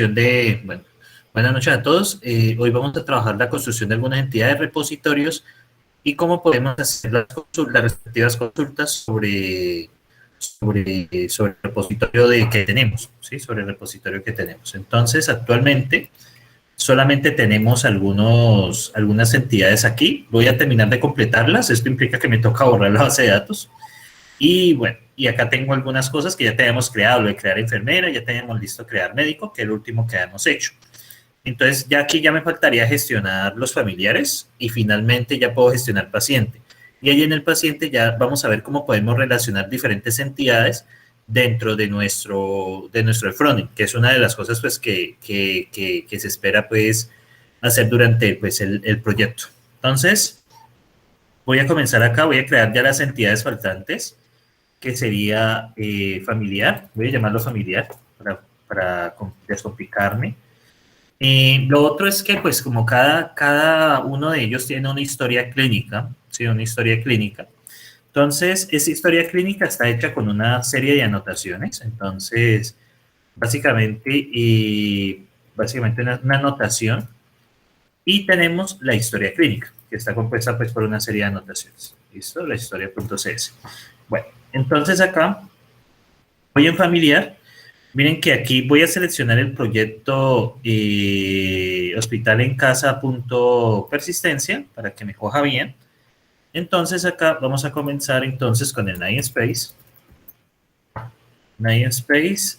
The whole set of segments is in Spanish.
Bueno, buenas noches a todos. Hoy vamos a trabajar la construcción de algunas entidades repositorios y cómo podemos hacer las respectivas consultas sobre el repositorio que tenemos, ¿sí? Sobre el repositorio que tenemos. Entonces, actualmente solamente tenemos algunas entidades aquí. Voy a terminar de completarlas. Esto implica que me toca borrar la base de datos. Y bueno, y acá tengo algunas cosas que ya tenemos creado, lo de crear enfermera, ya tenemos listo crear médico, que es el último que hemos hecho. Entonces, ya aquí ya me faltaría gestionar los familiares y finalmente ya puedo gestionar paciente. Y ahí en el paciente ya vamos a ver cómo podemos relacionar diferentes entidades dentro de nuestro frontend, que es una de las cosas pues que se espera pues hacer durante pues el proyecto. Entonces, voy a comenzar acá, voy a crear ya las entidades faltantes, que sería familiar, voy a llamarlo familiar para descomplicarme. Lo otro es que, pues, como cada uno de ellos tiene una historia clínica, ¿sí? Una historia clínica. Entonces, esa historia clínica está hecha con una serie de anotaciones. Entonces, básicamente una anotación. Y tenemos la historia clínica, que está compuesta, pues, por una serie de anotaciones. ¿Listo? La historia.cs. Bueno, entonces acá voy en familiar. Miren que aquí voy a seleccionar el proyecto hospital en casa.persistencia para que me coja bien. Entonces acá vamos a comenzar entonces con el namespace. Namespace.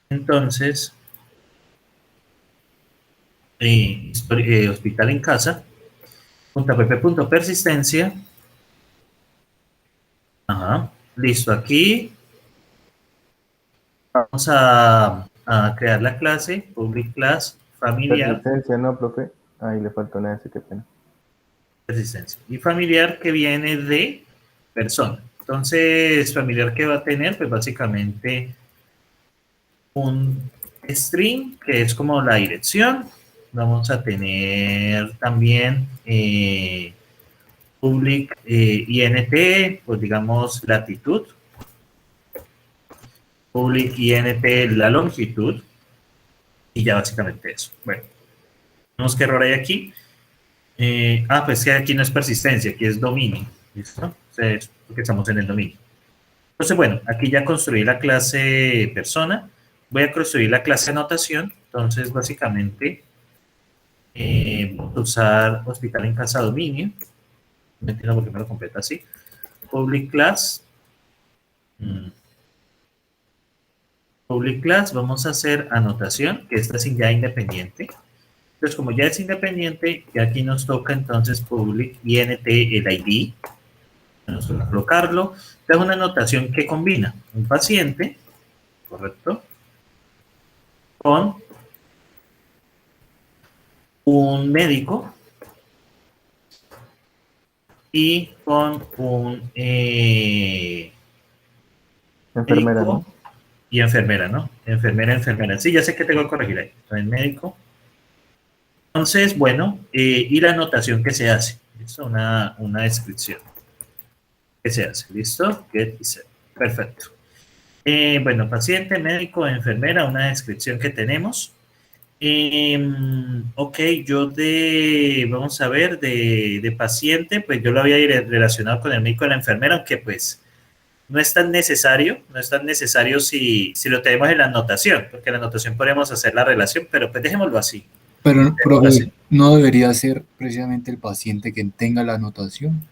Entonces, hospital en casa. .pp.persistencia. Ajá. Listo, aquí vamos a crear la clase, public class, familiar. Persistencia, ¿no, profe? Ahí le falta una S, qué pena. Persistencia. Y familiar que viene de persona. Entonces, familiar que va a tener, pues básicamente un string, que es como la dirección. Vamos a tener también public int, pues digamos latitud. Public int la longitud. Y ya básicamente eso. Bueno, vemos qué error hay aquí. Pues que aquí no es persistencia, aquí es dominio. ¿Listo? Entonces, porque estamos en el dominio. Entonces, bueno, aquí ya construí la clase persona. Voy a construir la clase anotación. Entonces, básicamente, voy a usar hospital en casa dominio. No entiendo por qué me lo completa así. Public class. Public class, vamos a hacer anotación, que esta es ya independiente. Entonces, como ya es independiente, ya aquí nos toca entonces public int el ID. Vamos a colocarlo. Es una anotación que combina un paciente, correcto, con un médico y con un Enfermera, médico ¿no? y enfermera, ¿no? Enfermera. Sí, ya sé que tengo que corregir ahí. Entonces, médico. Entonces, bueno, y la anotación que se hace. ¿Listo? Una descripción que se hace. ¿Listo? Get y set. Perfecto. Bueno, paciente, médico, enfermera, una descripción que tenemos. Ok, vamos a ver, de paciente, pues yo lo había relacionado con el médico y la enfermera, aunque pues no es tan necesario si lo tenemos en la anotación, porque en la anotación podemos hacer la relación, pero pues dejémoslo así. Pero, profe, ¿no debería ser precisamente el paciente quien tenga la anotación?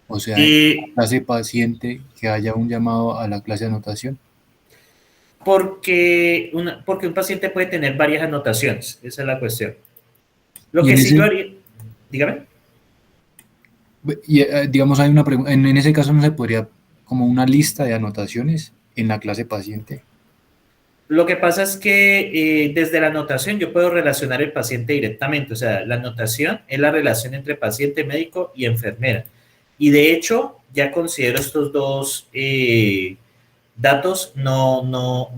O sea, en la clase paciente que haya un llamado a la clase anotación. Porque un paciente puede tener varias anotaciones, esa es la cuestión. Lo Y que en sí ese, yo haría, dígame. y, digamos, hay una pregunta, en ese caso no se podría como una lista de anotaciones en la clase paciente. Lo que pasa es que desde la anotación yo puedo relacionar el paciente directamente, o sea, la anotación es la relación entre paciente, médico y enfermera. Y de hecho, ya considero estos dos datos, no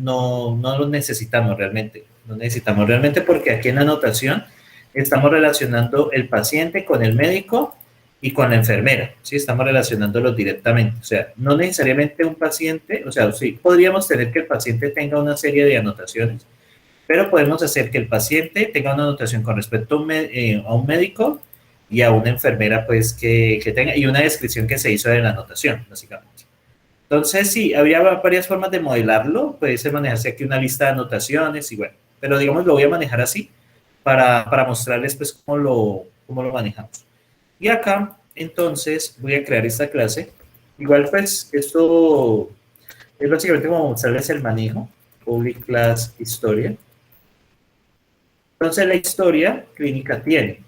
los necesitamos realmente. No necesitamos realmente porque aquí en la anotación estamos relacionando el paciente con el médico y con la enfermera, ¿sí? Estamos relacionándolos directamente. O sea, no necesariamente un paciente, o sea, sí, podríamos tener que el paciente tenga una serie de anotaciones, pero podemos hacer que el paciente tenga una anotación con respecto a un médico y a una enfermera, pues, que tenga, y una descripción que se hizo de la anotación, básicamente. Entonces, sí, habría varias formas de modelarlo. Puede manejarse aquí una lista de anotaciones y bueno, pero digamos lo voy a manejar así para mostrarles pues cómo lo manejamos. Y acá, entonces, voy a crear esta clase. Igual, pues, esto es básicamente como mostrarles el manejo. Public Class Historia. Entonces, la historia clínica tiene.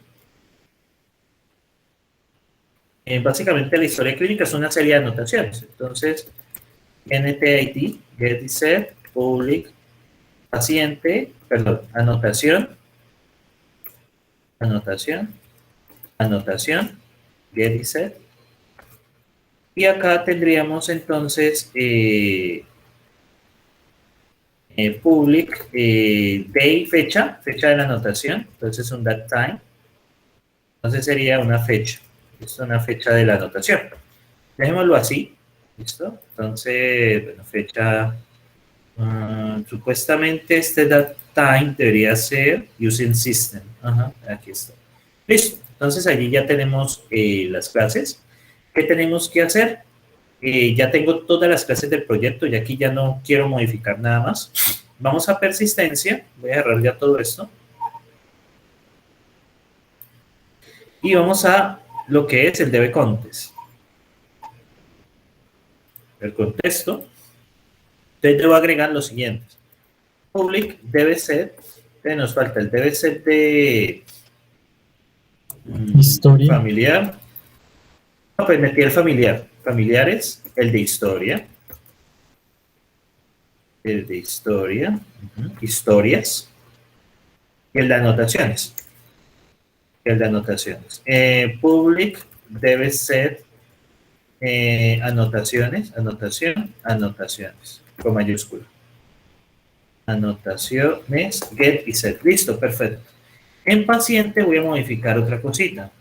Básicamente, la historia clínica es una serie de anotaciones. Entonces, NTID, Get Set, Public, paciente, perdón, anotación, anotación, anotación, Get Set. Y acá tendríamos entonces public, day, fecha de la anotación. Entonces un that time. Entonces sería una fecha. Esto es una fecha de la anotación. Dejémoslo así. ¿Listo? Entonces, bueno, fecha. Supuestamente este that time debería ser using system. Ajá, aquí está. Listo. Entonces allí ya tenemos las clases. ¿Qué tenemos que hacer? Ya tengo todas las clases del proyecto y aquí ya no quiero modificar nada más. Vamos a persistencia. Voy a cerrar ya todo esto. Y vamos a lo que es el DB contest. El contexto. Entonces debo agregar lo siguiente. Public debe ser, nos falta el debe ser de historia. Familiar. No, pues metí el familiar. Familiares, el de historia. El de historia. Historias. Y el de anotaciones. El de anotaciones. Public debe ser anotaciones, anotaciones, con mayúscula. Anotaciones, get y set. Listo, perfecto. En paciente voy a modificar otra cosita.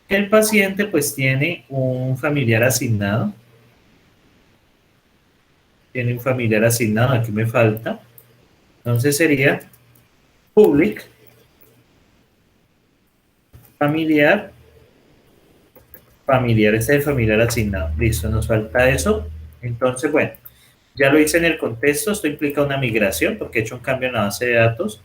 El paciente pues tiene un familiar asignado. Tiene un familiar asignado, aquí me falta. Entonces sería public familiar, este es el familiar asignado. Listo, nos falta eso. Entonces, bueno, ya lo hice en el contexto. Esto implica una migración porque he hecho un cambio en la base de datos.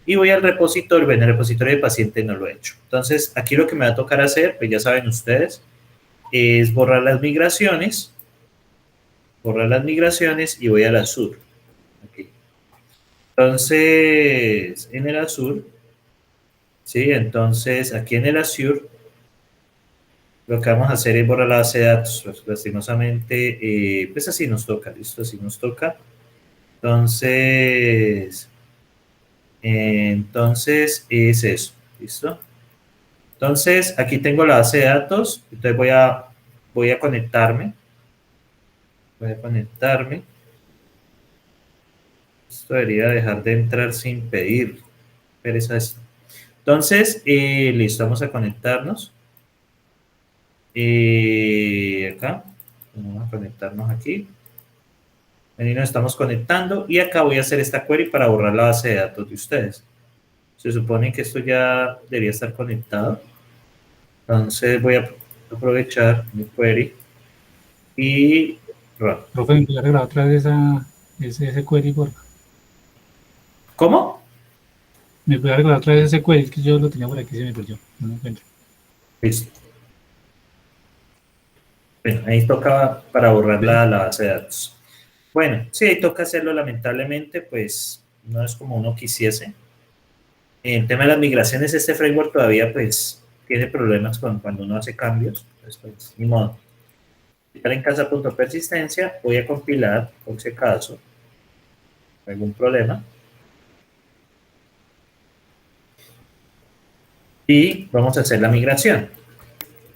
Y voy al repositorio. En el repositorio de paciente no lo he hecho. Entonces, aquí lo que me va a tocar hacer, pues ya saben ustedes, es borrar las migraciones. Borrar las migraciones y voy al Azure. Aquí. Entonces, en el Azure, ¿sí? Entonces, aquí en el Azure, lo que vamos a hacer es borrar la base de datos. Pues, lastimosamente, pues así nos toca, ¿listo? Así nos toca. Entonces es eso, ¿listo? Entonces, aquí tengo la base de datos. Entonces voy a conectarme. Esto debería dejar de entrar sin pedir. Entonces, listo, vamos a conectarnos. Acá, vamos a conectarnos aquí. Ahí nos estamos conectando y acá voy a hacer esta query para borrar la base de datos de ustedes. Se supone que esto ya debería estar conectado. Entonces voy a aprovechar mi query y... Profe, ¿me puede agregar otra vez ese query, por favor? ¿Cómo? ¿Me puede agregar otra vez ese query? Es que yo lo tenía por aquí, se me perdió. No lo encuentro. Listo. Bueno, ahí toca para borrar la base de datos. Bueno, sí, ahí toca hacerlo lamentablemente, pues no es como uno quisiese. En el tema de las migraciones, este framework todavía pues tiene problemas cuando uno hace cambios. Pues, ni modo. En casa.persistencia voy a compilar, por si acaso, algún problema. Y vamos a hacer la migración.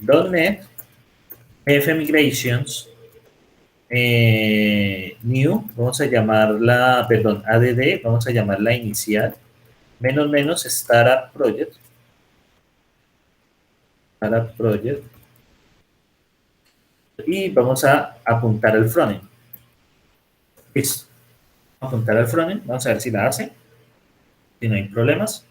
.NET fmigrations new, vamos a llamarla, perdón, add, vamos a llamarla inicial, -- startup project, y vamos a apuntar al frontend. Listo. apuntar al frontend, vamos a ver si la hace, si no hay problemas.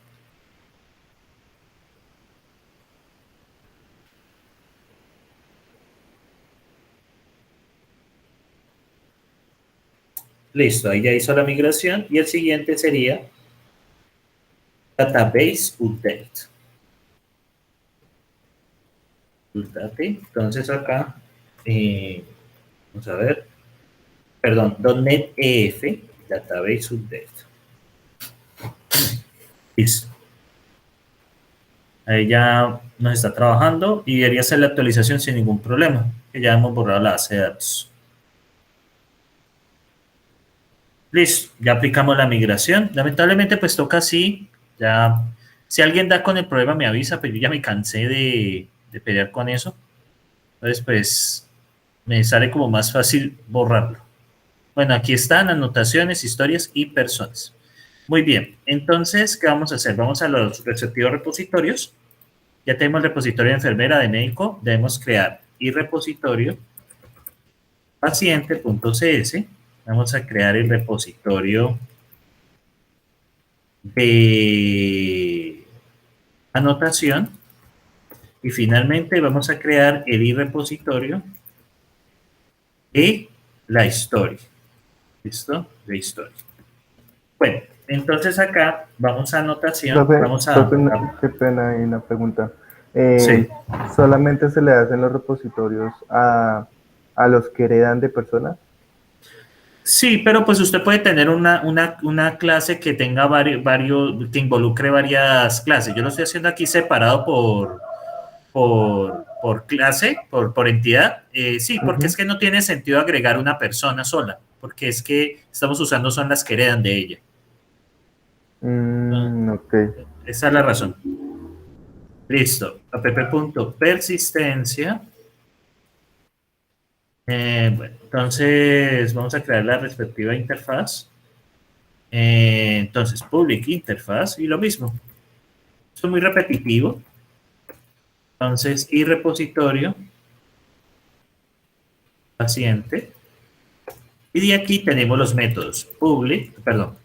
Listo, ahí ya hizo la migración y el siguiente sería Database Update. Entonces acá, vamos a ver, perdón, .NET EF, Database Update. Listo. Ahí ya nos está trabajando y debería hacer la actualización sin ningún problema, que ya hemos borrado la base de datos. Listo, ya aplicamos la migración. Lamentablemente pues toca así, ya, si alguien da con el problema me avisa, pero yo ya me cansé de pelear con eso. Entonces pues me sale como más fácil borrarlo. Bueno, aquí están anotaciones, historias y personas. Muy bien, entonces, ¿qué vamos a hacer? Vamos a los respectivos repositorios. Ya tenemos el repositorio de enfermera, de médico. Debemos crear y repositorio paciente.cs. Vamos a crear el repositorio de anotación. Y finalmente vamos a crear el repositorio de la historia. ¿Listo? De historia. Bueno, entonces acá vamos a anotación. Profe, Vamos a... qué pena, hay una pregunta. Sí. ¿Solamente se le hacen los repositorios a los que heredan de personas? Sí, pero pues usted puede tener una clase que tenga varios, que involucre varias clases. Yo lo estoy haciendo aquí separado por clase, por entidad. Sí, porque es que no tiene sentido agregar una persona sola, porque es que estamos usando son las que heredan de ella. Ok. Esa es la razón. Listo. app.persistencia. Bueno, entonces vamos a crear la respectiva interfaz. Entonces, public interfaz y lo mismo. Esto es muy repetitivo. Entonces, y repositorio paciente. Y de aquí tenemos los métodos public, perdón,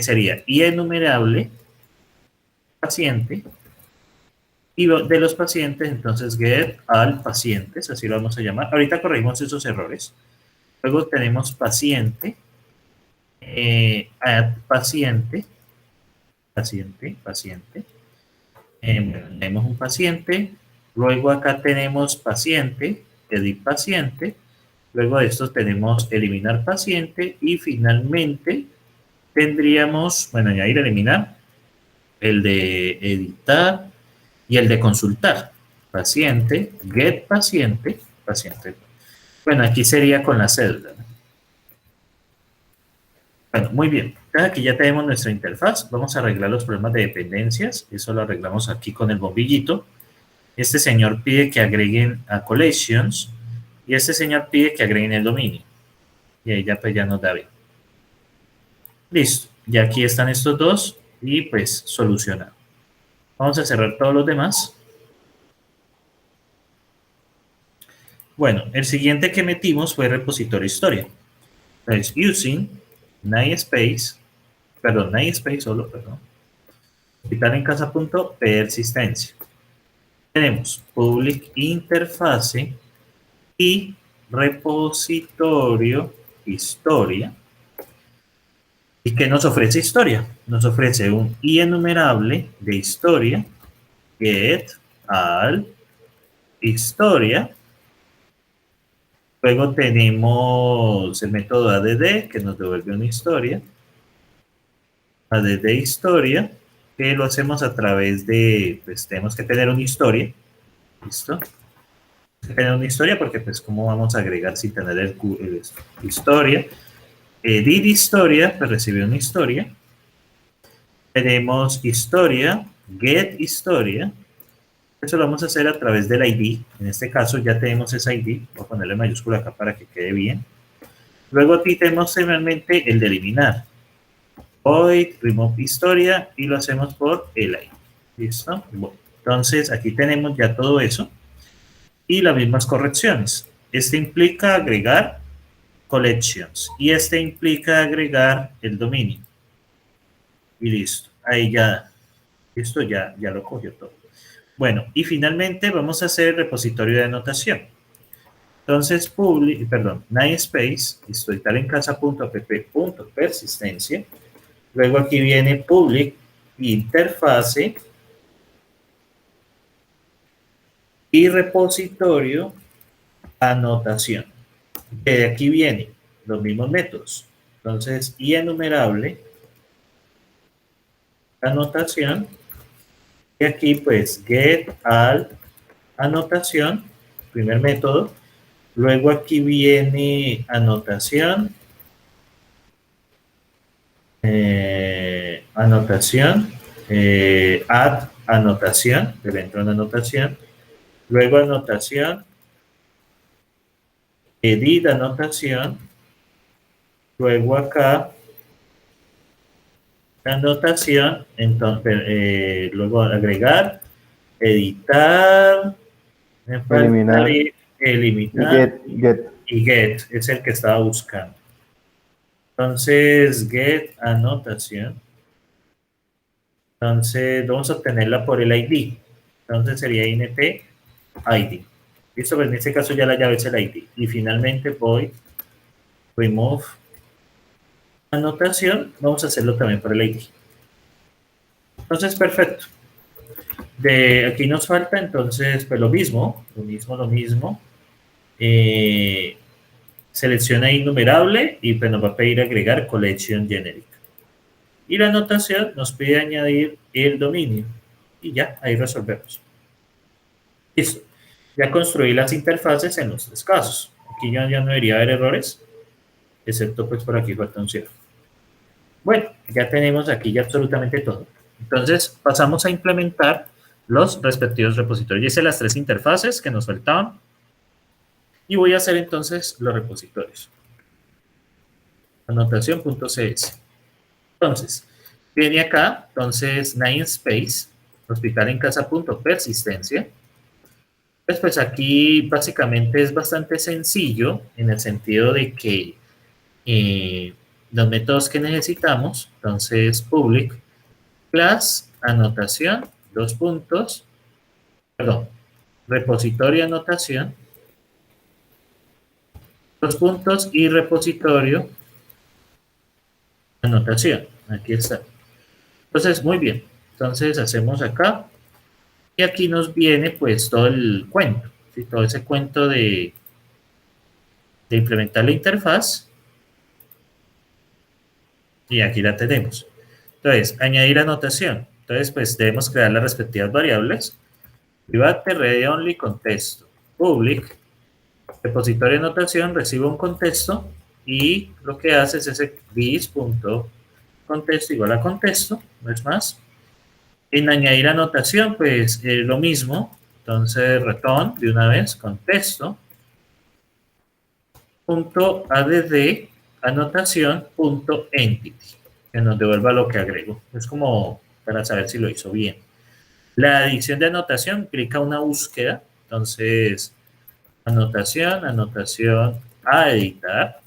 sería y enumerable paciente. Y de los pacientes, entonces get al pacientes, así lo vamos a llamar. Ahorita corregimos esos errores. Luego tenemos paciente, add paciente, tenemos un paciente. Luego acá tenemos paciente, edit paciente. Luego de esto tenemos eliminar paciente. Y finalmente tendríamos, bueno, añadir, eliminar, el de editar y el de consultar. Paciente, get paciente, paciente. Bueno, aquí sería con la cédula. Bueno, muy bien. Aquí ya tenemos nuestra interfaz. Vamos a arreglar los problemas de dependencias. Eso lo arreglamos aquí con el bombillito. Este señor pide que agreguen a collections y este señor pide que agreguen el dominio. Y ahí ya pues ya nos da bien. Listo. Ya aquí están estos dos y pues solucionado. Vamos a cerrar todos los demás. Bueno, el siguiente que metimos fue repositorio historia. Entonces, using namespace, hospital en casa.persistencia. Tenemos public interface y repositorio historia. ¿Y qué nos ofrece historia? Nos ofrece un enumerable de historia, get al historia. Luego tenemos el método add, que nos devuelve una historia. Add historia, que lo hacemos a través de, pues tenemos que tener una historia. ¿Listo? Tener una historia porque pues cómo vamos a agregar sin tener el historia. Edit historia, pues recibe una historia. Tenemos historia, get historia. Eso lo vamos a hacer a través del ID. En este caso ya tenemos ese ID. Voy a ponerle mayúscula acá para que quede bien. Luego aquí tenemos finalmente el de eliminar. Void, remove historia y lo hacemos por el ID. ¿Listo? Bueno, entonces aquí tenemos ya todo eso. Y las mismas correcciones. Este implica agregar collections. Y este implica agregar el dominio. Y listo. Ahí ya, esto ya lo cogió todo. Bueno, y finalmente vamos a hacer el repositorio de anotación. Entonces, namespace, estoy tal en casa.app.persistencia. Luego aquí viene public interfase y repositorio anotación. De aquí vienen los mismos métodos. Entonces, y enumerable anotación. Y aquí pues get al anotación, primer método. Luego aquí viene anotación. Add anotación, dentro de una anotación. Luego anotación. Edit anotación. Luego acá anotación, entonces luego agregar, editar, eliminar, eliminar get. Y get es el que estaba buscando. Entonces get anotación. Entonces vamos a obtenerla por el ID. Entonces sería int ID. Listo, pues en este caso ya la llave es el ID. Y finalmente voy remove anotación, vamos a hacerlo también por el ID. Entonces, perfecto. De aquí nos falta, entonces, pues lo mismo. Selecciona innumerable y pues nos va a pedir agregar collection generic. Y la anotación nos pide añadir el dominio. Y ya, ahí resolvemos. Listo. Ya construí las interfaces en los tres casos. Aquí ya no debería haber errores, excepto pues por aquí falta un cierre. Bueno, ya tenemos aquí ya absolutamente todo. Entonces, pasamos a implementar los respectivos repositorios. Hice las tres interfaces que nos faltaban. Y voy a hacer entonces los repositorios. Anotación.cs. Entonces, viene acá, entonces, namespace, hospital en casa.persistencia. Pues aquí básicamente es bastante sencillo en el sentido de que los métodos que necesitamos, entonces public class anotación, repositorio anotación, y repositorio anotación. Aquí está. Entonces, muy bien. Entonces hacemos acá y aquí nos viene pues todo el cuento, ¿sí? Todo ese cuento de implementar la interfaz. Y aquí la tenemos. Entonces, añadir anotación. Entonces, pues debemos crear las respectivas variables. Private read only contexto. Public. Repositorio de anotación recibe un contexto y lo que hace es ese this.contexto igual a contexto, no es más. En añadir anotación, pues lo mismo. Entonces, return de una vez, contexto. .add anotación.entity, que nos devuelva lo que agrego. Es como para saber si lo hizo bien. La adición de anotación implica una búsqueda. Entonces, anotación a editar,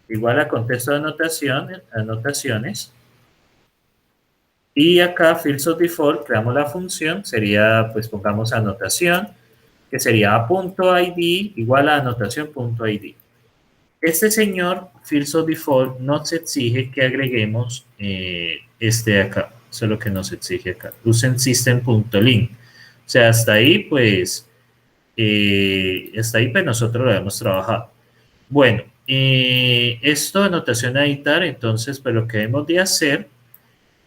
igual a contexto de anotaciones. Y acá, fields of default, creamos la función, sería, pues pongamos anotación, que sería .id igual a anotación.id. Este señor, fields of default, nos exige que agreguemos este de acá. Eso es lo que nos exige acá. Usen system.link. O sea, hasta ahí, pues, nosotros lo hemos trabajado. Bueno, esto de anotación a editar, entonces, pues lo que debemos de hacer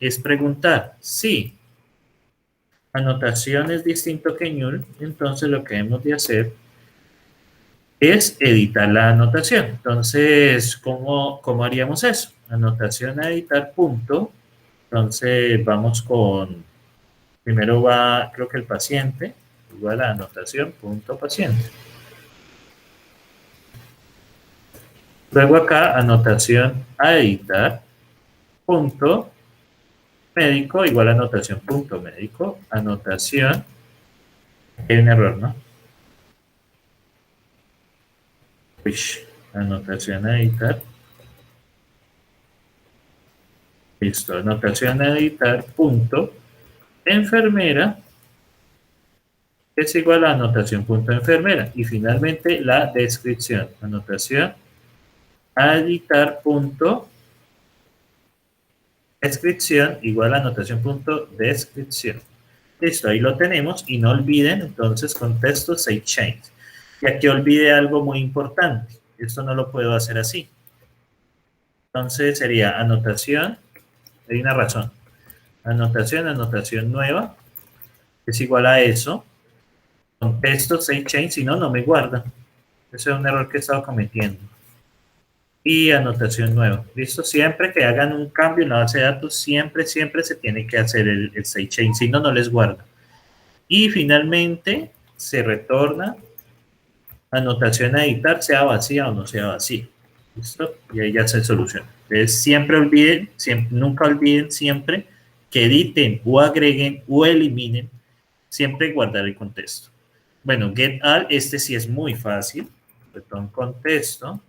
es preguntar si anotación es distinto que null, entonces lo que debemos de hacer es editar la anotación. Entonces, ¿cómo haríamos eso? Anotación a editar punto. Entonces, vamos con, primero va, creo que el paciente, igual a anotación punto paciente. Luego acá, anotación a editar punto médico, igual a anotación punto médico, anotación, hay un error, ¿no? anotación a editar. Listo, anotación a editar, punto, enfermera, es igual a anotación punto enfermera. Y finalmente la descripción, anotación a editar punto descripción igual a anotación punto descripción. Listo, ahí lo tenemos. Y no olviden entonces contexto save change. Y aquí olvidé algo muy importante. Esto no lo puedo hacer así. Entonces sería anotación, hay una razón. Anotación nueva, es igual a eso. Contexto save change, si no, no me guarda. Ese es un error que he estado cometiendo. Y anotación nueva. ¿Listo? Siempre que hagan un cambio en la base de datos, siempre se tiene que hacer el save change, si no, no les guarda. Y finalmente se retorna anotación a editar, sea vacía o no sea vacía. ¿Listo? Y ahí ya se soluciona. Entonces, siempre olviden, nunca olviden siempre que editen o agreguen o eliminen, siempre guardar el contexto. Bueno, get all, este sí es muy fácil. Retorn contexto.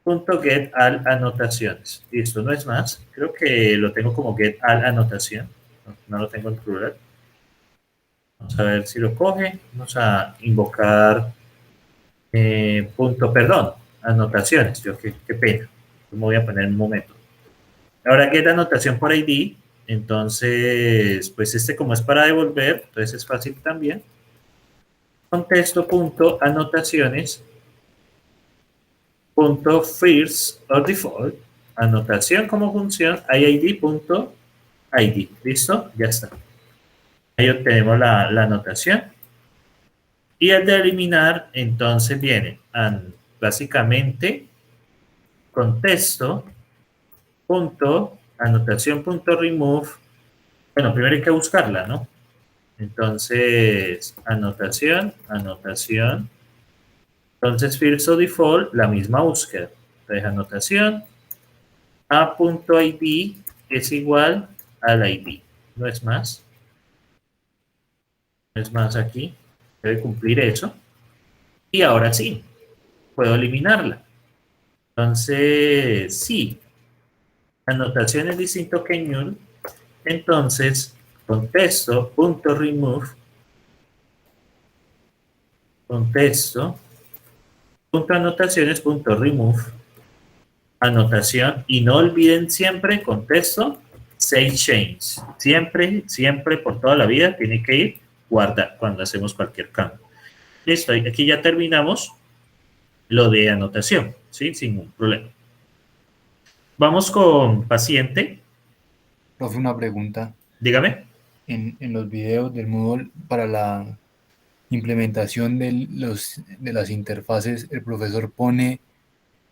Punto get all anotaciones. Listo, no es más. Creo que lo tengo como get all anotación. No lo tengo en plural. Vamos a ver si lo coge. Vamos a invocar punto, perdón, anotaciones. Yo qué pena. Me voy a poner en un momento. Ahora get anotación por ID. Entonces, pues este como es para devolver, entonces es fácil también. Contexto punto anotaciones punto first or default, anotación como función, iid.id. ¿Listo? Ya está. Ahí obtenemos la anotación. Y el de eliminar, entonces viene básicamente contexto punto anotación punto remove. Bueno, primero hay que buscarla, ¿no? Entonces, anotación. Entonces, first o default, la misma búsqueda. Entonces, anotación a.id es igual al ID. No es más. No es más aquí. Debe cumplir eso. Y ahora sí, puedo eliminarla. Entonces, sí. Anotación es distinto que null. Entonces, contexto.remove. Contexto.anotaciones.remove. Anotación. Y no olviden siempre contexto save change. Siempre por toda la vida tiene que ir guardar cuando hacemos cualquier cambio. Listo, aquí ya terminamos lo de anotación, ¿sí? Sin ningún problema. Vamos con paciente. Profe, una pregunta. Dígame. En los videos del Moodle para la implementación de las interfaces, el profesor pone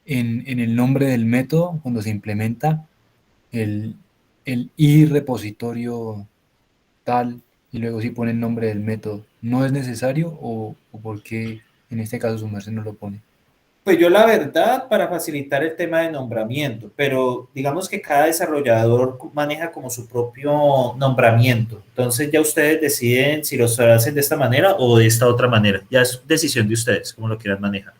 en el nombre del método, cuando se implementa, el i repositorio tal, y luego sí pone el nombre del método. ¿No es necesario o por qué en este caso su merced no lo pone? Pues yo la verdad, para facilitar el tema de nombramiento, pero digamos que cada desarrollador maneja como su propio nombramiento. Entonces ya ustedes deciden si lo hacen de esta manera o de esta otra manera. Ya es decisión de ustedes, cómo lo quieran manejar.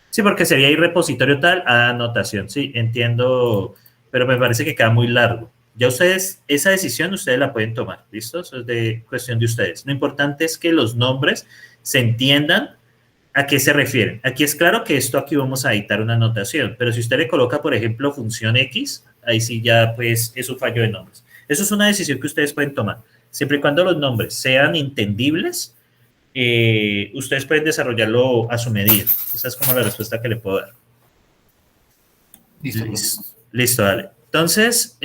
Sí, porque sería ir repositorio tal a anotación. Sí, entiendo, pero me parece que queda muy largo. Ya ustedes, esa decisión ustedes la pueden tomar, ¿listo? Eso es de cuestión de ustedes. Lo importante es que los nombres se entiendan a qué se refieren. Aquí es claro que esto aquí vamos a editar una anotación, pero si usted le coloca, por ejemplo, función X, ahí sí ya pues es un fallo de nombres. Eso es una decisión que ustedes pueden tomar. Siempre y cuando los nombres sean entendibles, ustedes pueden desarrollarlo a su medida. Esa es como la respuesta que le puedo dar. Listo, dale. Entonces,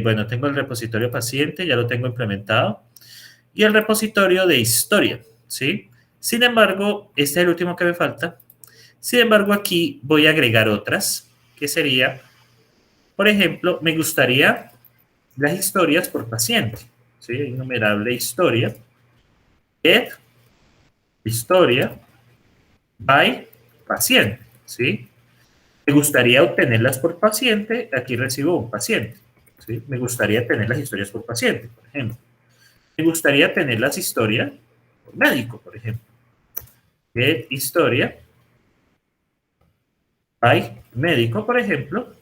bueno, tengo el repositorio paciente, ya lo tengo implementado, y el repositorio de historia, ¿sí? Sin embargo, este es el último que me falta. Sin embargo, aquí voy a agregar otras, que sería, por ejemplo, me gustaría las historias por paciente, ¿sí? Enumerable historia, get historia by paciente, ¿sí? Me gustaría obtenerlas por paciente, aquí recibo un paciente, ¿sí? Me gustaría tener las historias por paciente, por ejemplo. Me gustaría tener las historias por médico, por ejemplo. Get historia hay médico, por ejemplo.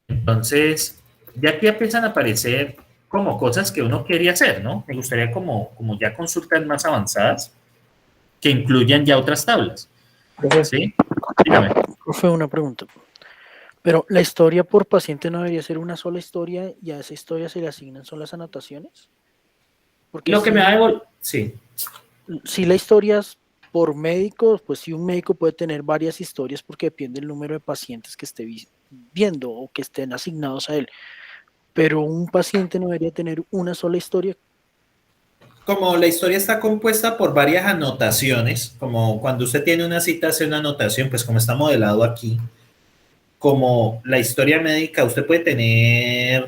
Entonces, ya aquí empiezan a aparecer como cosas que uno quería hacer, ¿no? Me gustaría como ya consultas más avanzadas que incluyan ya otras tablas. Profe, ¿Sí? Dígame. profe, una pregunta. Pero la historia por paciente no debería ser una sola historia y a esa historia se le asignan son las anotaciones. Porque Lo que me va a sí. si la historia es por médico, pues si un médico puede tener varias historias porque depende del número de pacientes que esté viendo o que estén asignados a él. Pero un paciente no debería tener una sola historia. Como la historia está compuesta por varias anotaciones, como cuando usted tiene una cita hace una anotación, pues como está modelado aquí, como la historia médica, usted puede tener...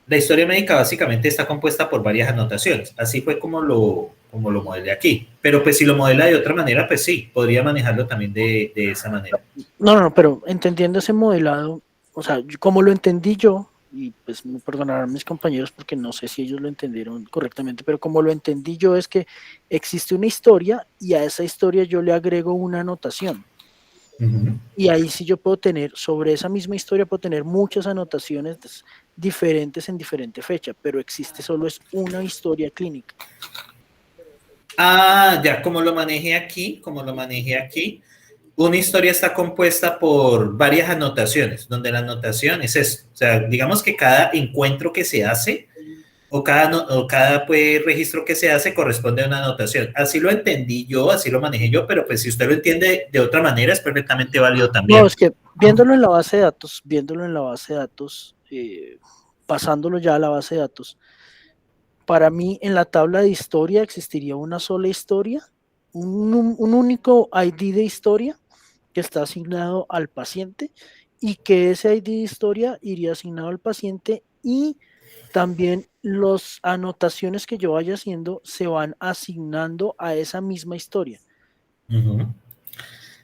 La historia médica básicamente está compuesta por varias anotaciones, así fue como lo modelé aquí, pero pues si lo modela de otra manera, pues sí, podría manejarlo también de esa manera. No, pero entendiendo ese modelado, o sea, como lo entendí yo, y pues me perdonarán mis compañeros porque no sé si ellos lo entendieron correctamente, pero como lo entendí yo es que existe una historia y a esa historia yo le agrego una anotación. Y ahí sí yo puedo tener, sobre esa misma historia puedo tener muchas anotaciones diferentes en diferente fecha, pero existe solo es una historia clínica. Ah, ya, como lo manejé aquí, una historia está compuesta por varias anotaciones, donde la anotación es eso. O sea, digamos que cada encuentro que se hace o cada pues, registro que se hace corresponde a una anotación. Así lo entendí yo, así lo manejé yo, pero pues si usted lo entiende de otra manera es perfectamente válido también. No, es que viéndolo en la base de datos, pasándolo ya a la base de datos, para mí en la tabla de historia existiría una sola historia, un único ID de historia que está asignado al paciente y que ese ID de historia iría asignado al paciente y también las anotaciones que yo vaya haciendo se van asignando a esa misma historia.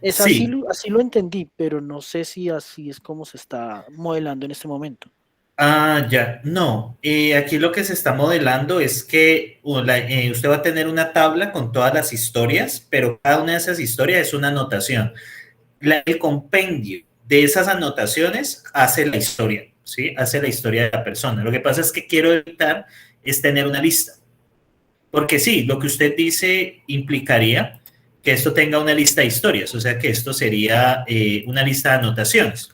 Es Sí. así lo entendí, pero no sé si así es como se está modelando en este momento. Ah, ya, no. Aquí lo que se está modelando es que usted va a tener una tabla con todas las historias, pero cada una de esas historias es una anotación. El compendio de esas anotaciones hace la historia, ¿sí? Hace la historia de la persona. Lo que pasa es que quiero evitar es tener una lista. Porque sí, lo que usted dice implicaría que esto tenga una lista de historias, o sea que esto sería una lista de anotaciones.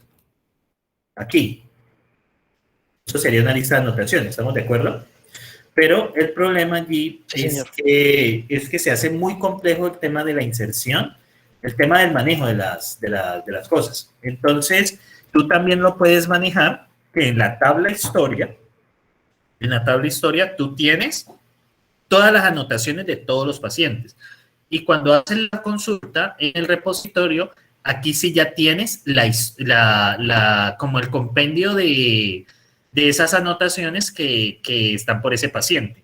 Aquí. Eso sería una lista de anotaciones, ¿estamos de acuerdo? Pero el problema allí Sí, es que se hace muy complejo el tema de la inserción, el tema del manejo de las cosas. Entonces, tú también lo puedes manejar que en la tabla historia tú tienes todas las anotaciones de todos los pacientes. Y cuando haces la consulta en el repositorio, aquí sí ya tienes como el compendio de esas anotaciones que están por ese paciente.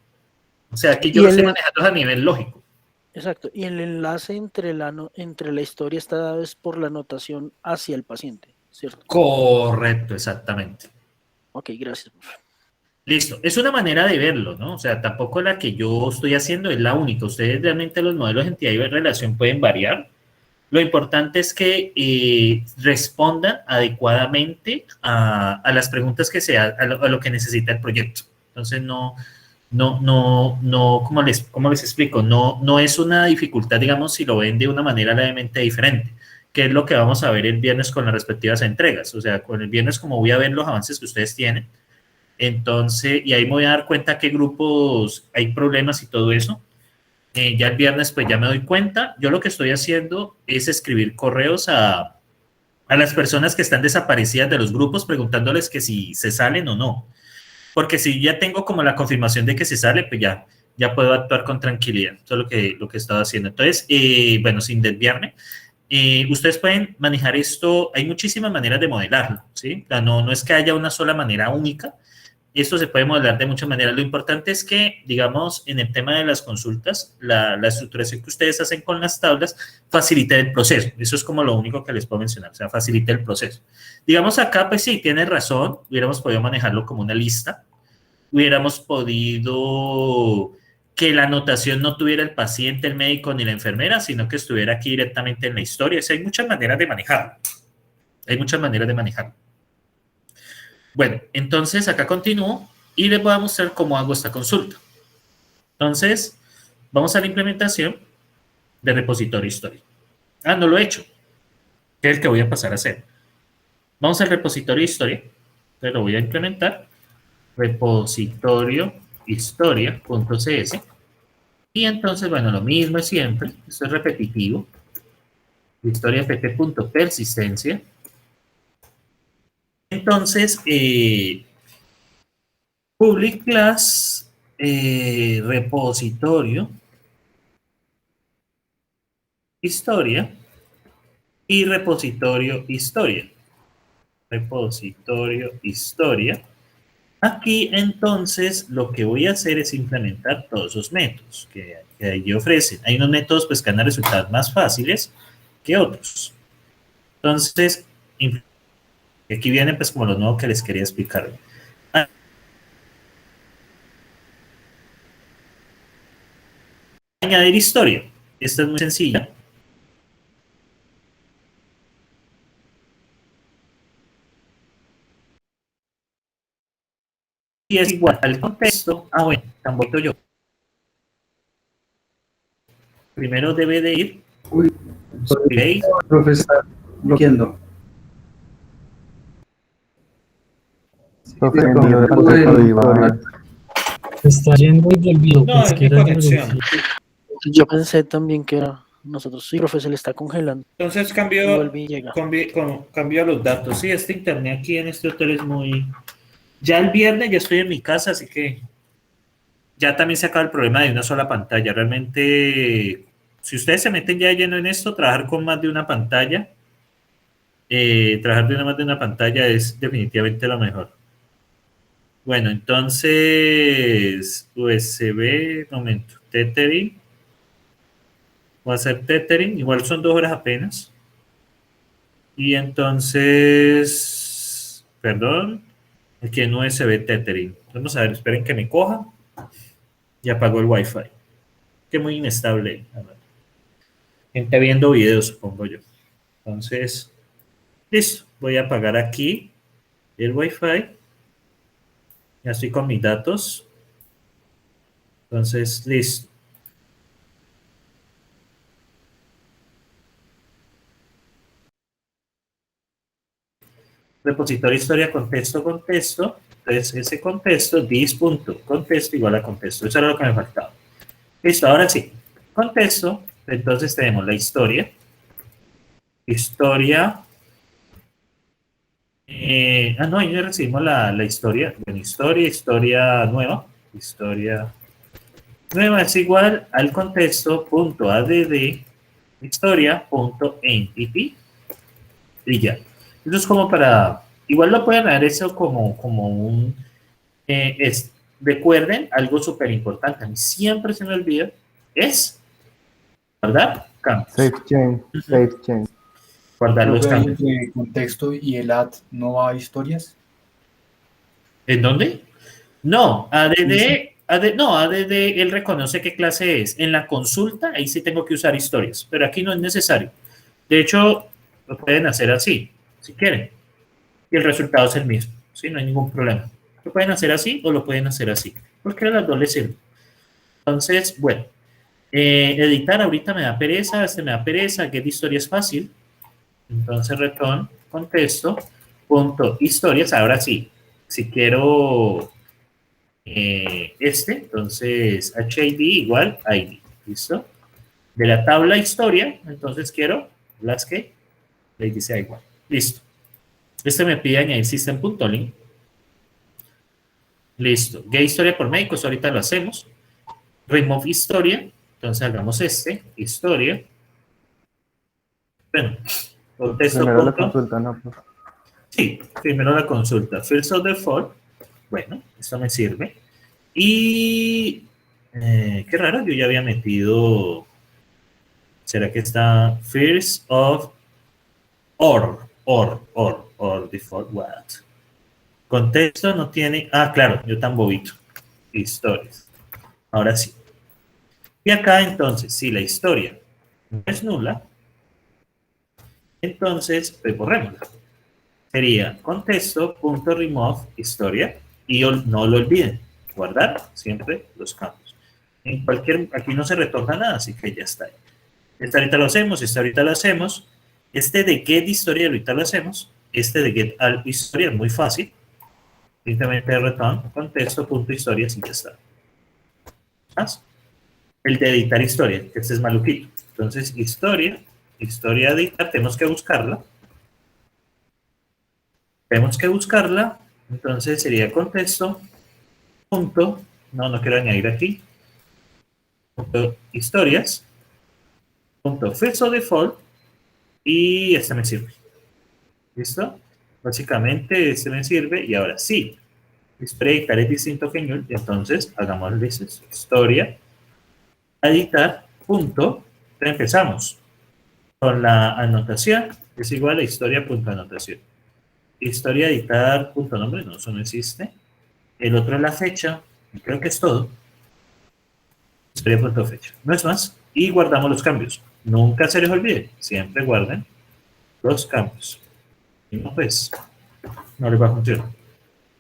O sea, aquí yo lo estoy manejando a nivel lógico. Exacto. Y el enlace entre la historia está dado es por la anotación hacia el paciente, ¿cierto? Correcto, exactamente. Ok, gracias. Listo. Es una manera de verlo, ¿no? O sea, tampoco la que yo estoy haciendo es la única. Ustedes realmente los modelos de entidad y relación pueden variar. Lo importante es que respondan adecuadamente a las preguntas que se a lo que necesita el proyecto. Entonces, ¿cómo les explico? No es una dificultad, digamos, si lo ven de una manera levemente diferente, que es lo que vamos a ver el viernes con las respectivas entregas. O sea, con el viernes, como voy a ver los avances que ustedes tienen, entonces, y ahí me voy a dar cuenta qué grupos hay problemas y todo eso. Ya el viernes pues ya me doy cuenta. Yo lo que estoy haciendo es escribir correos a las personas que están desaparecidas de los grupos preguntándoles que si se salen o no. Porque si ya tengo como la confirmación de que se sale, pues ya puedo actuar con tranquilidad. Eso es lo que he estado haciendo. Entonces, bueno, sin desviarme, ustedes pueden manejar esto. Hay muchísimas maneras de modelarlo, ¿sí? O sea, no es que haya una sola manera única. Esto se puede modelar de muchas maneras. Lo importante es que, digamos, en el tema de las consultas, la estructuración que ustedes hacen con las tablas facilite el proceso. Eso es como lo único que les puedo mencionar, o sea, facilite el proceso. Digamos acá, pues sí, tienes razón, hubiéramos podido manejarlo como una lista, hubiéramos podido que la anotación no tuviera el paciente, el médico ni la enfermera, sino que estuviera aquí directamente en la historia. O sea, hay muchas maneras de manejarlo. Hay muchas maneras de manejarlo. Bueno, entonces acá continúo y les voy a mostrar cómo hago esta consulta. Entonces, vamos a la implementación de repositorio historia. Ah, no lo he hecho, que es el que voy a pasar a hacer. Vamos al repositorio historia, entonces lo voy a implementar, repositorio historia.cs, y entonces, bueno, lo mismo es siempre, esto es repetitivo, historia.pt.persistencia. Entonces, public class, repositorio historia y repositorio historia. Repositorio historia. Aquí entonces lo que voy a hacer es implementar todos esos métodos que allí ofrecen. Hay unos métodos pues que van a resultar más fáciles que otros. Entonces, aquí vienen pues como los nuevos que les quería explicar. Añadir historia. Esta es muy sencilla. Y es igual al contexto. Ah, bueno, tampoco yo. Primero debe de ir. Uy, ¿Veis? profesor, bloqueando. Profe, Sí, envió el bueno, contexto de bueno. Iván. Está yendo y volviendo. No, es mi conexión. Yo pensé también que era nosotros. Sí, profe, se le está congelando. Entonces Y cambio, vuelve y llega. cambio los datos. Sí, este internet aquí en este hotel es muy... Ya el viernes ya estoy en mi casa, así que ya también se acaba el problema de una sola pantalla. Realmente, si ustedes se meten ya lleno en esto, trabajar con más de una pantalla, trabajar de más de una pantalla es definitivamente lo mejor. Bueno, entonces, USB, momento, tethering. Voy a hacer tethering, igual son 2 horas apenas. Y entonces, perdón, aquí en USB tethering. Vamos a ver, esperen que me coja. Y apago el Wi-Fi. Que es muy inestable. Gente viendo videos, supongo yo. Entonces, listo. Voy a apagar aquí el Wi-Fi. Ya estoy con mis datos. Entonces, listo. Repositorio historia, contexto. Entonces, ese contexto, this.contexto igual a contexto. Eso era lo que me faltaba. Listo, ahora sí. Contexto. Entonces tenemos la historia. Historia. No, ahí ya recibimos la historia. Bueno, historia nueva. Historia nueva es igual al contexto.add historia.entity y ya. Eso es como para, igual lo pueden ver eso como un, recuerden algo súper importante, a mí siempre se me olvida, es guardar cambios. Save change, save change. Guardar los Profe, ahí cambios. entre contexto y el add no va a historias. ¿En dónde? No, ADD, él reconoce qué clase es. En la consulta, ahí sí tengo que usar historias, pero aquí no es necesario. De hecho, lo pueden hacer así, si quieren. Y el resultado es el mismo, ¿sí? No hay ningún problema. Lo pueden hacer así o lo pueden hacer así. Porque a las dos les sirve. Entonces, bueno. Editar ahorita me da pereza, me da pereza, get historia es fácil. Entonces, return, contexto, punto, historias. Ahora sí, si quiero entonces HID igual ID, ¿listo? De la tabla historia, entonces quiero las que le dice igual, listo. Me pide añadir system.link. Listo. Get historia por médicos, ahorita lo hacemos. Remove historia, entonces hagamos historia. Bueno, contexto. Primero la consulta, ¿no? Sí, primero la consulta. First of default, bueno, esto me sirve. Y qué raro, yo ya había metido. ¿Será que está first of or default what? Contexto no tiene. Ah, claro, yo tan bobito. Historias. Ahora sí. Y acá entonces, si la historia no es nula, entonces pues borrémosla. Sería contexto.remove historia y no lo olviden, guardar siempre los campos. Aquí no se retorna nada, así que ya está. Esta ahorita lo hacemos, esta ahorita lo hacemos. Este de get historia ahorita lo hacemos. Este de get al historia es muy fácil. Simplemente return contexto.historia, y ya está. ¿Más? El de editar historia, que este es maluquito. Entonces, historia de editar, tenemos que buscarla. Entonces sería contexto, punto, no quiero añadir aquí, punto historias, punto fields of default, y este me sirve. ¿Listo? Básicamente este me sirve, y ahora sí, historia editar es distinto que null, entonces hagamos historia editar, punto, empezamos con la anotación, es igual a historia.anotación. Historia editar, punto nombre, no, eso no existe. El otro es la fecha, y creo que es todo. Historia.fecha, no es más. Y guardamos los cambios. Nunca se les olvide, siempre guarden los cambios. Y no, pues, no les va a funcionar.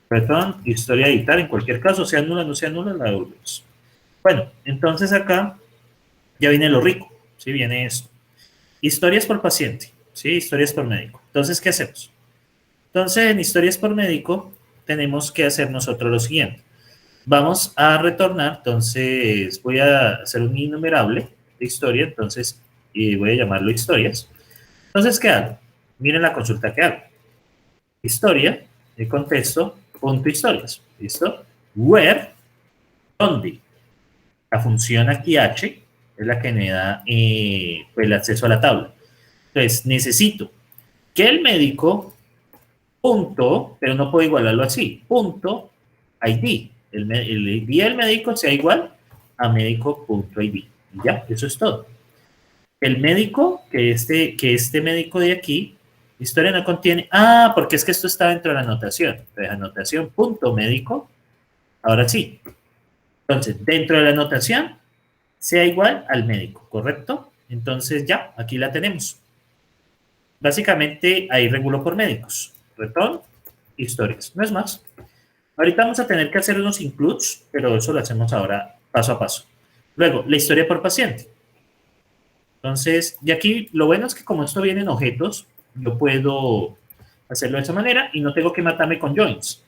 Return, historia editar, en cualquier caso, sea nula, no sea nula, la devolvemos. Bueno, entonces acá ya viene lo rico, ¿sí? Viene esto. Historias por paciente, ¿sí? Historias por médico. Entonces, ¿qué hacemos? Entonces, en historias por médico, tenemos que hacer nosotros lo siguiente. Vamos a retornar, entonces, voy a hacer un innumerable de historia, entonces, y voy a llamarlo historias. Entonces, ¿qué hago? Miren la consulta que hago. Historia, de contexto, punto historias. ¿Listo? Where, ¿dónde? La función aquí h es la que me da pues, el acceso a la tabla. Entonces, necesito que el médico, punto, pero no puedo igualarlo así, punto ID. El ID del médico sea igual a médico.id. Ya, eso es todo. El médico, que este médico de aquí, historia no contiene, porque es que esto está dentro de la anotación. Entonces, anotación punto médico, ahora sí. Entonces, dentro de la anotación, sea igual al médico, ¿correcto? Entonces, ya, aquí la tenemos. Básicamente, ahí regulo por médicos. Return, historias, no es más. Ahorita vamos a tener que hacer unos includes, pero eso lo hacemos ahora paso a paso. Luego, la historia por paciente. Entonces, y aquí lo bueno es que como esto viene en objetos, yo puedo hacerlo de esa manera y no tengo que matarme con joins.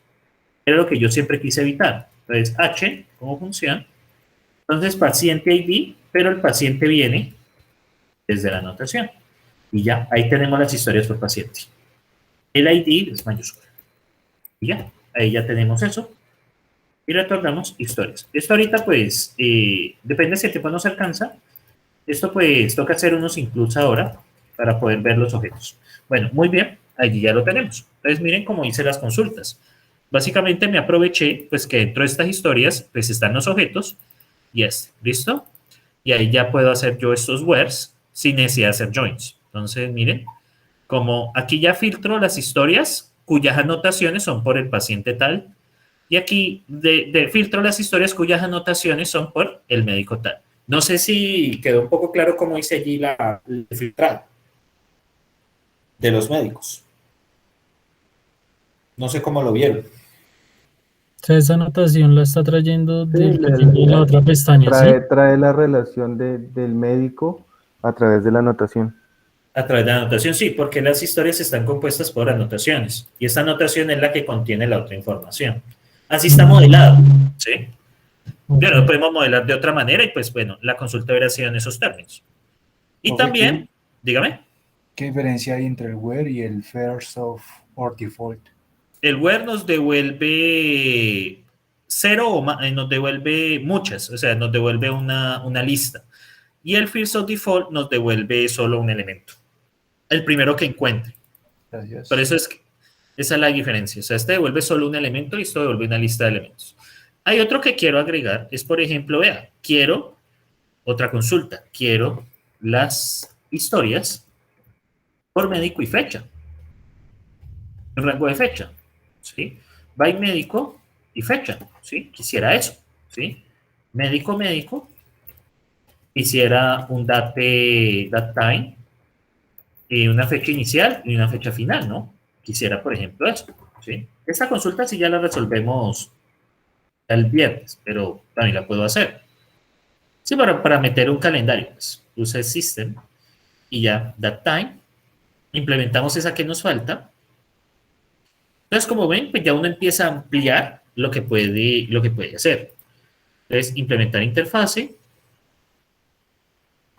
Era lo que yo siempre quise evitar. Entonces, H como función. Entonces, paciente ID, pero el paciente viene desde la anotación. Y ya, ahí tenemos las historias por paciente. El ID es mayúscula. Y ya, ahí ya tenemos eso. Y retornamos historias. Esto ahorita, pues, depende si el tiempo nos alcanza. Esto, pues, toca hacer unos includes ahora para poder ver los objetos. Bueno, muy bien, allí ya lo tenemos. Entonces, miren cómo hice las consultas. Básicamente me aproveché, pues, que dentro de estas historias, pues, están los objetos y ¿listo? Y ahí ya puedo hacer yo estos wheres sin necesidad de hacer joins. Entonces, miren, como aquí ya filtro las historias cuyas anotaciones son por el paciente tal, y aquí filtro las historias cuyas anotaciones son por el médico tal. No sé si quedó un poco claro cómo hice allí el filtrado de los médicos. No sé cómo lo vieron. O sea, esa anotación la está trayendo de la otra pestaña, ¿sí? Trae la relación del médico a través de la anotación. A través de la anotación, sí, porque las historias están compuestas por anotaciones. Y esta anotación es la que contiene la otra información. Así está modelado, ¿sí? Pero lo podemos modelar de otra manera y pues bueno, la consulta hubiera sido en esos términos. Y también, dígame. ¿Qué diferencia hay entre el where y el first of or default? El where nos devuelve 0 o más, nos devuelve muchas, o sea, nos devuelve una lista. Y el first of default nos devuelve solo un elemento. El primero que encuentre. Gracias. Por eso esa es la diferencia. O sea, este devuelve solo un elemento y esto devuelve una lista de elementos. Hay otro que quiero agregar, es por ejemplo, vea, quiero otra consulta, quiero las historias por médico y fecha, el rango de fecha, ¿sí? By médico y fecha, ¿sí? Quisiera eso, ¿sí? Médico, hiciera un datetime y una fecha inicial y una fecha final, ¿no? Quisiera, por ejemplo, esto, ¿sí? Esta consulta sí ya la resolvemos el viernes, pero también la puedo hacer. Sí, para meter un calendario, pues, use System y ya, datetime, implementamos esa que nos falta. Entonces, como ven, pues ya uno empieza a ampliar lo que puede hacer. Entonces, implementar interfase.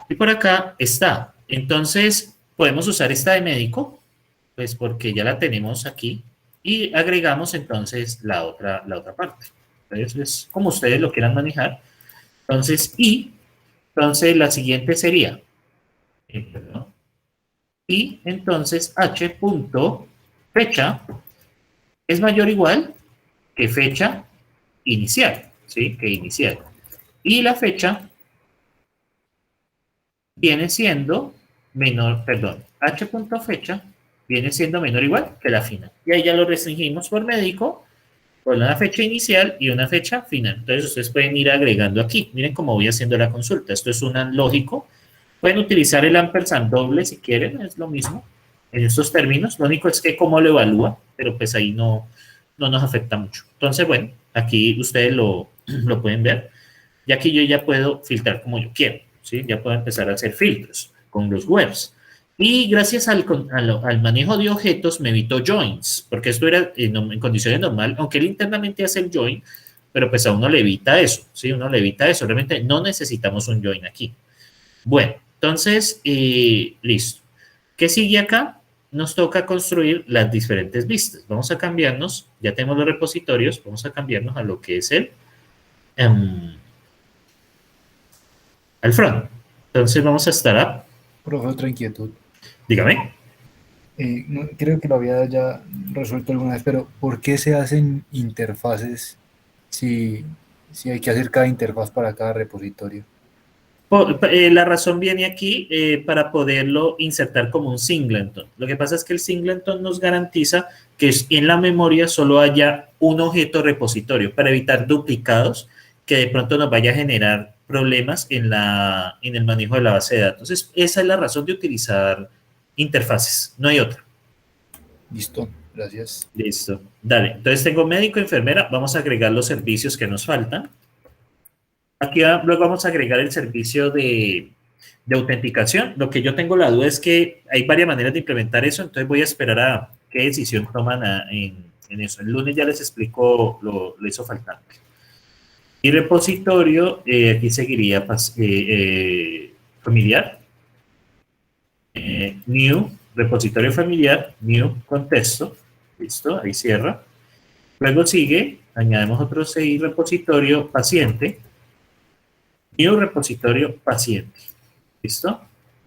Y por acá está. Entonces, podemos usar esta de médico, pues porque ya la tenemos aquí. Y agregamos entonces la otra parte. Entonces, es como ustedes lo quieran manejar. Entonces, entonces la siguiente sería, perdón, y entonces h punto fecha es mayor o igual que fecha inicial, ¿sí? Que inicial. Y la fecha viene siendo menor, perdón, h punto fecha viene siendo menor o igual que la final. Y ahí ya lo restringimos por médico, por una fecha inicial y una fecha final. Entonces ustedes pueden ir agregando aquí. Miren cómo voy haciendo la consulta. Esto es un AND lógico. Pueden utilizar el ampersand doble si quieren, es lo mismo en estos términos. Lo único es que cómo lo evalúa, pero pues ahí no nos afecta mucho. Entonces, bueno, aquí ustedes lo pueden ver. Y aquí yo ya puedo filtrar como yo quiero, ¿sí? Ya puedo empezar a hacer filtros con los webs. Y gracias al manejo de objetos me evito joins, porque esto era en condiciones normales, aunque él internamente hace el join, pero pues a uno le evita eso, ¿sí? Uno le evita eso. Realmente no necesitamos un join aquí. Bueno, entonces, listo. ¿Qué sigue acá? Nos toca construir las diferentes vistas. Vamos a cambiarnos, ya tenemos los repositorios, vamos a cambiarnos a lo que es al front. Entonces vamos a startup. Profe, otra inquietud. Dígame. Creo que lo había ya resuelto alguna vez, pero ¿por qué se hacen interfaces si hay que hacer cada interfaz para cada repositorio? La razón viene aquí para poderlo insertar como un singleton. Lo que pasa es que el singleton nos garantiza que en la memoria solo haya un objeto repositorio para evitar duplicados que de pronto nos vaya a generar problemas en el manejo de la base de datos. Entonces, esa es la razón de utilizar interfaces, no hay otra. Listo, gracias. Listo, dale. Entonces tengo médico, enfermera, vamos a agregar los servicios que nos faltan. Aquí luego vamos a agregar el servicio de autenticación. Lo que yo tengo la duda es que hay varias maneras de implementar eso, entonces voy a esperar a qué decisión toman en eso. El lunes ya les explico lo hizo faltante. Y repositorio, aquí seguiría familiar. New, repositorio familiar, new contexto. Listo, ahí cierra. Luego sigue, añadimos otro CI repositorio paciente. New repositorio paciente. ¿Listo?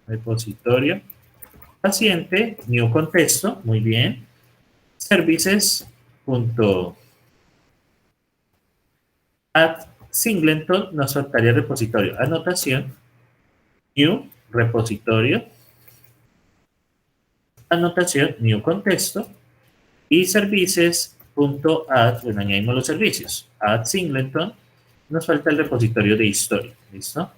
Repositorio paciente, new contexto, muy bien. Services. Add singleton, nos faltaría repositorio. Anotación. New repositorio. Anotación, new contexto. Y services.add, bueno, añadimos los servicios. Add singleton. Nos falta el repositorio de historia. ¿Listo?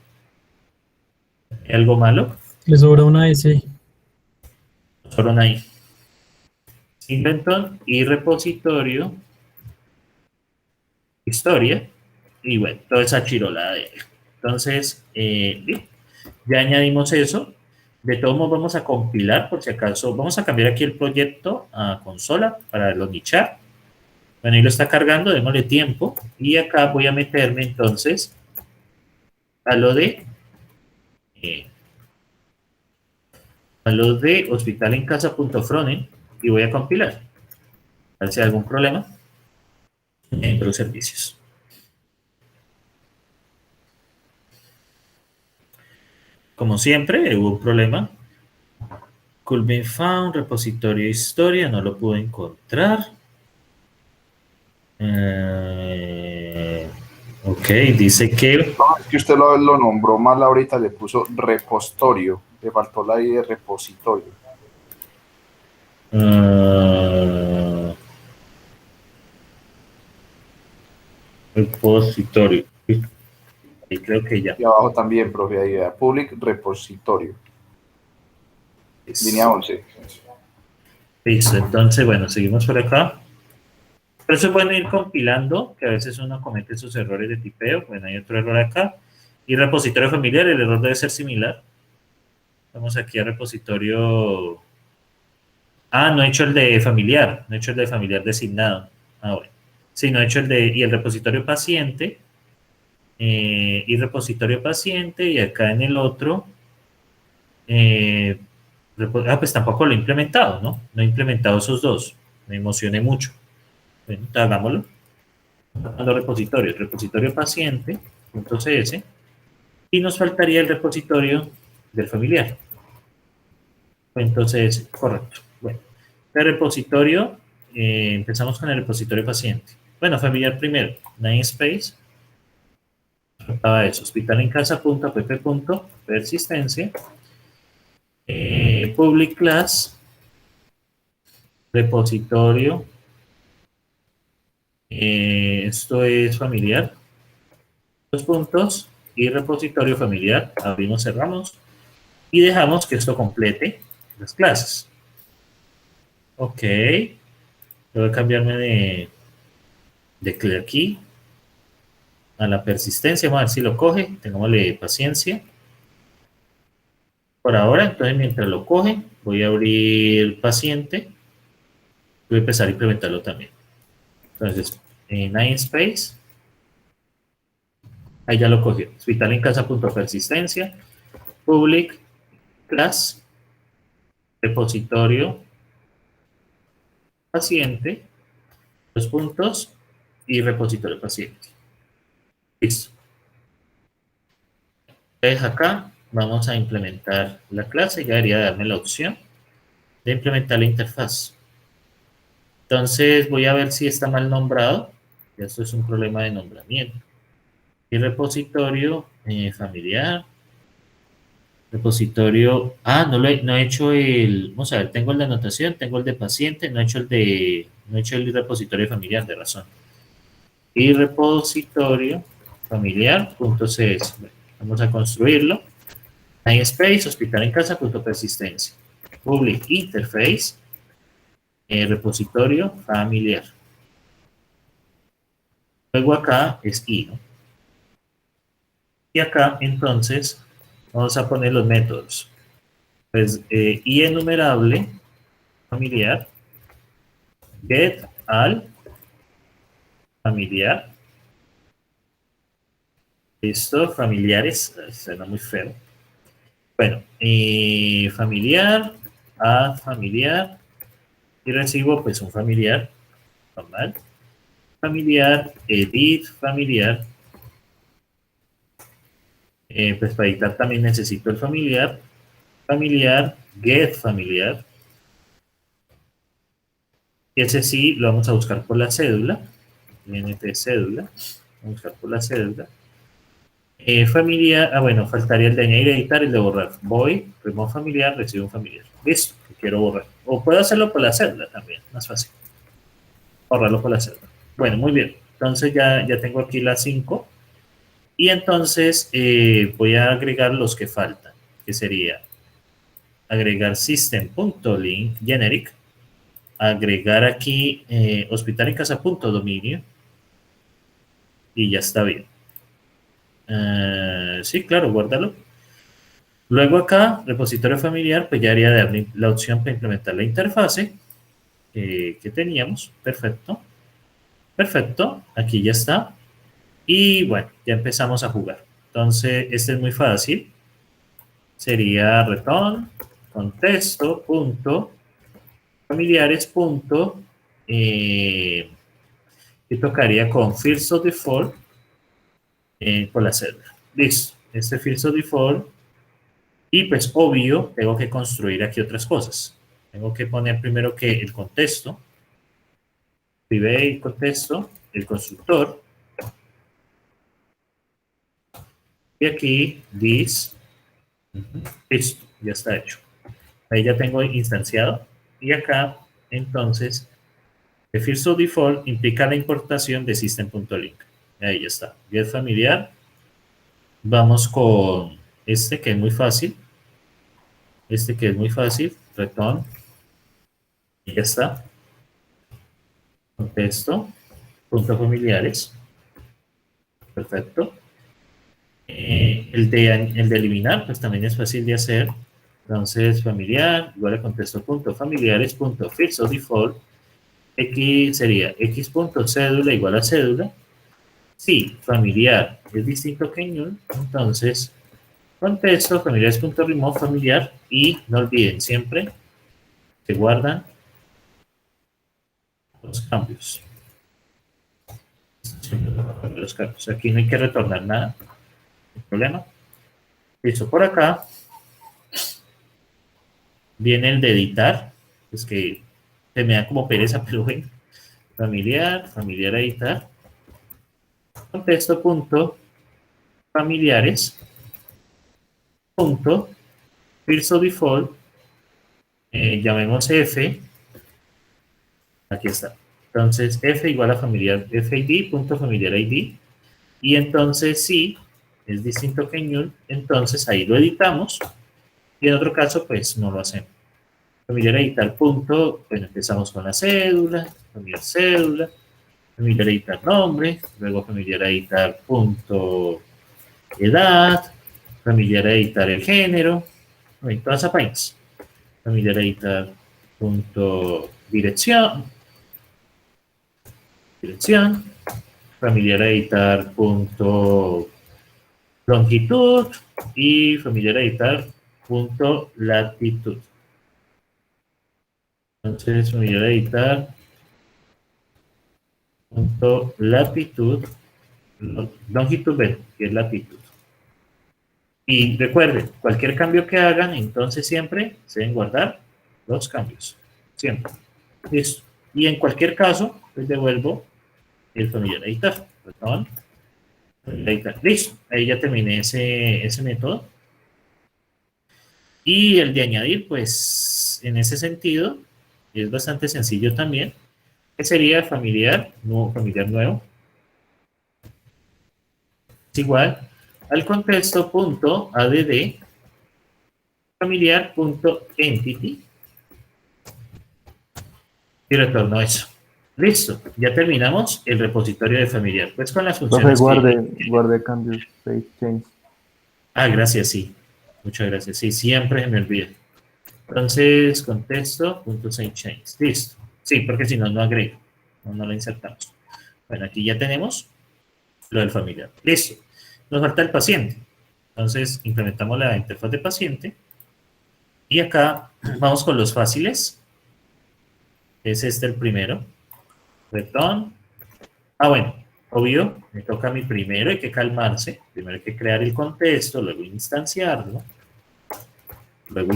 ¿Hay algo malo? Le sobra una S. Fueron ahí. Singleton y repositorio. Historia. Y bueno, toda esa chirola de él. Entonces, ya añadimos eso. De todos modos, vamos a compilar por si acaso. Vamos a cambiar aquí el proyecto a consola para lo nichar. Bueno, ahí lo está cargando, démosle tiempo. Y acá voy a meterme entonces a lo de hospital en casa.frontend y voy a compilar. A ver si hay algún problema entre los servicios. Como siempre, hubo un problema. Could be found, repositorio historia, no lo pude encontrar. Ok, dice que... No, es que usted lo nombró mal ahorita, le puso repositorio, le faltó la I de repositorio. Repositorio. Y creo que ya. Y abajo también, profe, ahí da public repositorio. Línea 11. Listo, entonces, bueno, seguimos por acá. Pero eso es bueno ir compilando, que a veces uno comete esos errores de tipeo. Bueno, hay otro error acá. Y repositorio familiar, el error debe ser similar. Vamos aquí a repositorio. Ah, no he hecho el de familiar, no he hecho el de familiar designado. Ah, bueno. Sí, no he hecho el de. Y el repositorio paciente. Y repositorio paciente. Y acá en el otro. Pues tampoco lo he implementado, ¿no? No he implementado esos dos. Me emocioné mucho. Bueno, hagámoslo. Los repositorios, repositorio paciente.cs, y nos faltaría el repositorio del familiar. Entonces, correcto. Bueno, el repositorio, empezamos con el repositorio paciente. Bueno, familiar primero, namespace, faltaba eso, hospitalencasa.app.persistencia, public class, repositorio, esto es familiar, dos puntos, y repositorio familiar, abrimos, cerramos, y dejamos que esto complete las clases. Ok, voy a cambiarme de clear key a la persistencia, vamos a ver si lo coge, tengámosle paciencia. Por ahora, entonces mientras lo coge, voy a abrir paciente, voy a empezar a implementarlo también. Entonces, en namespace, ahí ya lo cogió, hospitalencasa.persistencia, public class, repositorio paciente, dos puntos, y repositorio paciente. Listo. Entonces acá vamos a implementar la clase, ya debería darme la opción de implementar la interfaz. Entonces voy a ver si está mal nombrado, esto es un problema de nombramiento. Y repositorio familiar, repositorio, no he hecho vamos a ver, tengo el de anotación, tengo el de paciente, no he hecho el repositorio familiar, de razón. Y repositorio familiar.cs, bueno, vamos a construirlo. namespace, hospitalencasa.persistencia, public interface, repositorio familiar. Luego acá es i, ¿no? Y acá entonces vamos a poner los métodos. Pues i enumerable familiar, get al familiar. Listo, familiares, suena muy feo. Bueno, familiar, add familiar, y recibo pues un familiar normal. Familiar, edit familiar. Pues para editar también necesito el familiar. Familiar, get familiar. Y ese sí lo vamos a buscar por la cédula. INT cédula. Vamos a buscar por la cédula. Familiar, bueno, faltaría el de añadir, editar y el de borrar. Voy, remove familiar, recibo un familiar. Listo, que quiero borrar. O puedo hacerlo por la cédula también, más fácil. Borrarlo por la cédula. Bueno, muy bien. Entonces ya tengo aquí las 5. Y entonces voy a agregar los que faltan, que sería agregar system.link generic, agregar aquí hospitalencasa.dominio, y ya está bien. Sí, claro, guárdalo. Luego acá, repositorio familiar, pues ya haría darle la opción para implementar la interfase que teníamos. Perfecto. Perfecto, aquí ya está. Y bueno, ya empezamos a jugar. Entonces, este es muy fácil. Sería return contexto punto familiares punto y tocaría con fields of default por la cédula. Listo, este fields of default, y pues obvio tengo que construir aquí otras cosas. Tengo que poner primero que el contexto, private contexto, el constructor, y aquí this. Listo, ya está hecho. Ahí ya tengo instanciado. Y acá, entonces, el fields of default implica la importación de system.link. Ahí ya está. Get familiar. Vamos con este que es muy fácil. Este que es muy fácil. Return. Y ya está. Contexto. Puntos familiares. Perfecto. El de eliminar, pues también es fácil de hacer. Entonces, familiar, igual a contexto punto familiares punto fields o default. X sería x punto cédula igual a cédula. Si familiar es distinto que null, entonces contexto familiares punto remove familiar, y no olviden siempre se guardan los cambios. Los cambios. Aquí no hay que retornar nada. No hay problema. Listo, por acá viene el de editar, es que se me da como pereza, pero bueno. Familiar editar. Contexto punto familiares punto fields of default, llamemos f, aquí está. Entonces f igual a familiar fid punto familiar id, y entonces si es distinto que null, entonces ahí lo editamos, y en otro caso pues no lo hacemos. Familiar editar punto, bueno, empezamos con la cédula, familiar editar nombre, luego familiar editar punto edad, familiar editar el género, todas esas vainas. Familiar editar punto dirección, familiar editar punto longitud y familiar editar punto latitud. Entonces, familiar editar punto latitud, longitud, que es latitud. Y recuerden, cualquier cambio que hagan, entonces siempre se deben guardar los cambios. Siempre. Listo. Y en cualquier caso, les devuelvo el familiar editar. Perdón. Listo. Ahí ya terminé ese método. Y el de añadir, pues, en ese sentido, es bastante sencillo también. Que sería familiar nuevo. Es igual al contexto punto add familiar punto entity y retorno eso. Listo, ya terminamos el repositorio de familiar. Pues con las funciones. Guarde cambios, save change. Ah, gracias, sí. Muchas gracias. Sí, siempre me olvido. Entonces, contexto punto save change. Listo. Sí, porque si no, no agrego. No lo insertamos. Bueno, aquí ya tenemos lo del familiar. Listo. Nos falta el paciente. Entonces, implementamos la interfaz de paciente. Y acá vamos con los fáciles. Es este el primero. Return. Ah, bueno, obvio, me toca a mí primero, hay que calmarse. Primero hay que crear el contexto, luego instanciarlo. Luego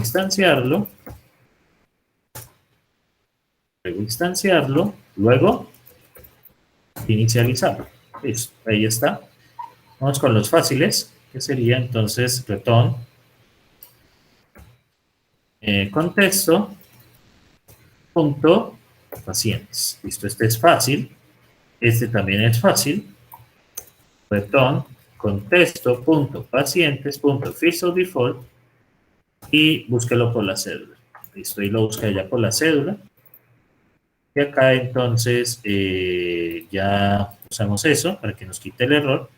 inicializarlo. Listo, ahí está. Vamos con los fáciles, que sería entonces return contexto punto pacientes. Listo, este es fácil. Este también es fácil. Return contexto punto pacientes punto fields of default y búsquelo por la cédula. Listo, y lo busca ya por la cédula. Y acá entonces ya usamos eso para que nos quite el error.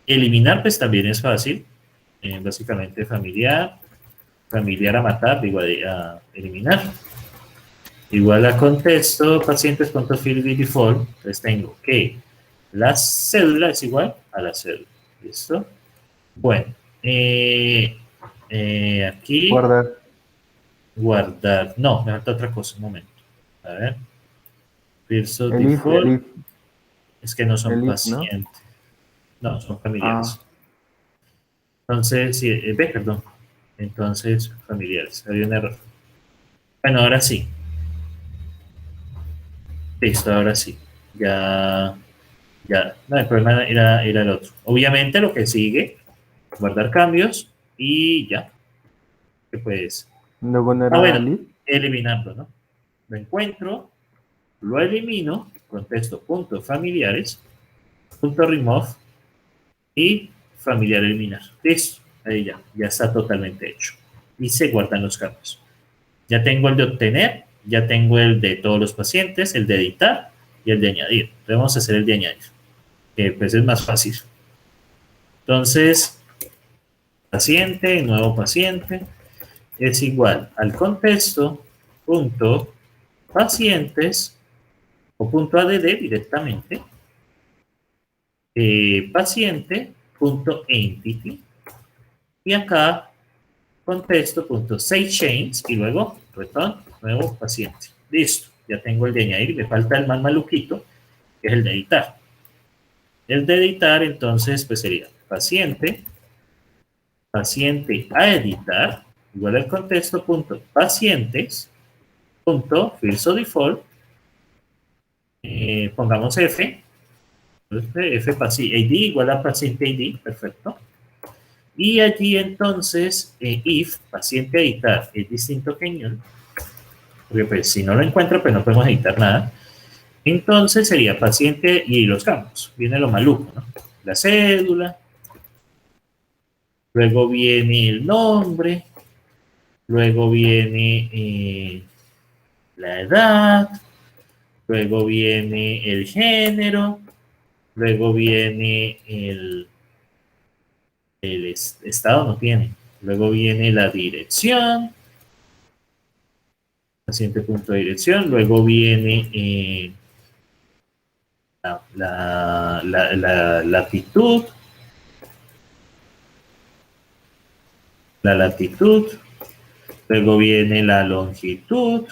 Eliminar pues también es fácil. Básicamente familiar a matar, digo a eliminar. Igual a contexto pacientes.field default. Entonces tengo que la cédula es igual a la cédula. ¿Listo? Bueno. Aquí. Guardar. No, me falta otra cosa. Un momento. A ver. Field default. Es que no son pacientes. No, son familiares. Entonces, sí, perdón. Entonces, familiares. Había un error. Bueno, ahora sí. Listo, ahora sí. Ya. No, el problema era el otro. Obviamente lo que sigue, guardar cambios y ya. Que pues. Eliminarlo, ¿no? Lo encuentro, lo elimino, contexto punto familiares, punto remove y familiar eliminar. Listo, ahí ya está totalmente hecho. Y se guardan los cambios. Ya tengo el de obtener, ya tengo el de todos los pacientes, el de editar y el de añadir. Entonces vamos a hacer el de añadir, que pues es más fácil. Entonces, paciente, nuevo paciente, es igual al contexto punto pacientes o punto add directamente, paciente punto entity, y acá contexto punto save change y luego return nuevo paciente. Listo, ya tengo el de añadir, me falta el más maluquito, que es el de editar. El de editar, entonces, pues sería paciente a editar, igual al contexto punto pacientes punto fields of default, pongamos F ID igual a paciente ID, perfecto. Y allí entonces, if paciente editar es distinto que null, porque pues si no lo encuentro, pues no podemos editar nada. Entonces sería paciente y los campos. Viene lo maluco, ¿no? La cédula, luego viene el nombre, luego viene la edad, luego viene el género, luego viene el estado, no tiene, luego viene la dirección, paciente punto dirección, luego viene la latitud, luego viene la longitud,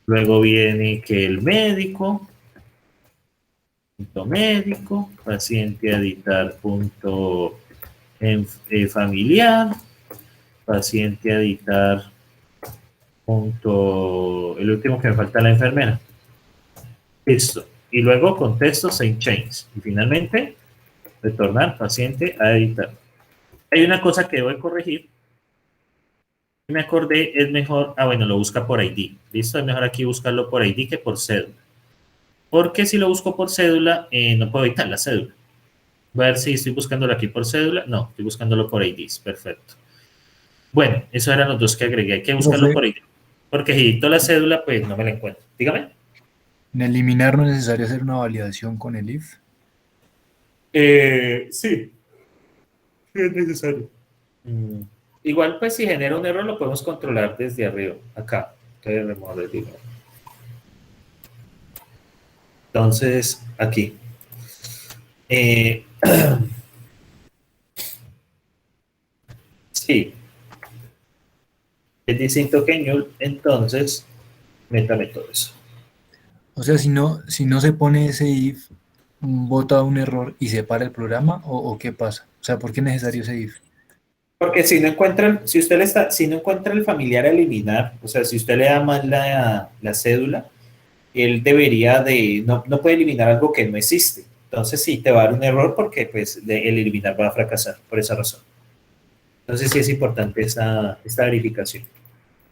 luego viene que el médico, punto médico, paciente a editar punto familiar, paciente a editar punto, el último que me falta, la enfermera. Listo. Y luego contexto save change. Y finalmente, retornar paciente a editar. Hay una cosa que debo de corregir. Me acordé, es mejor, bueno, lo busca por ID. Listo, es mejor aquí buscarlo por ID que por cédula. Porque si lo busco por cédula, no puedo editar la cédula. Voy a ver si estoy buscándolo aquí por cédula. No, estoy buscándolo por IDs. Perfecto. Bueno, esos eran los dos que agregué. Hay que buscarlo por ID. Porque si edito la cédula, pues no me la encuentro. Dígame. En eliminar no es necesario hacer una validación con el if. Sí, es necesario. Igual, pues si genera un error, lo podemos controlar desde arriba, acá. Entonces, aquí. Sí. Es distinto que null, entonces, métame todo eso. O sea, si no se pone ese if, bota un error y se para el programa, ¿o qué pasa? O sea, ¿por qué es necesario ese if? Porque si no encuentra el familiar a eliminar, o sea, si usted le da mal la cédula, él debería no puede eliminar algo que no existe. Entonces sí, te va a dar un error porque pues el eliminar va a fracasar por esa razón. Entonces sí es importante esta verificación.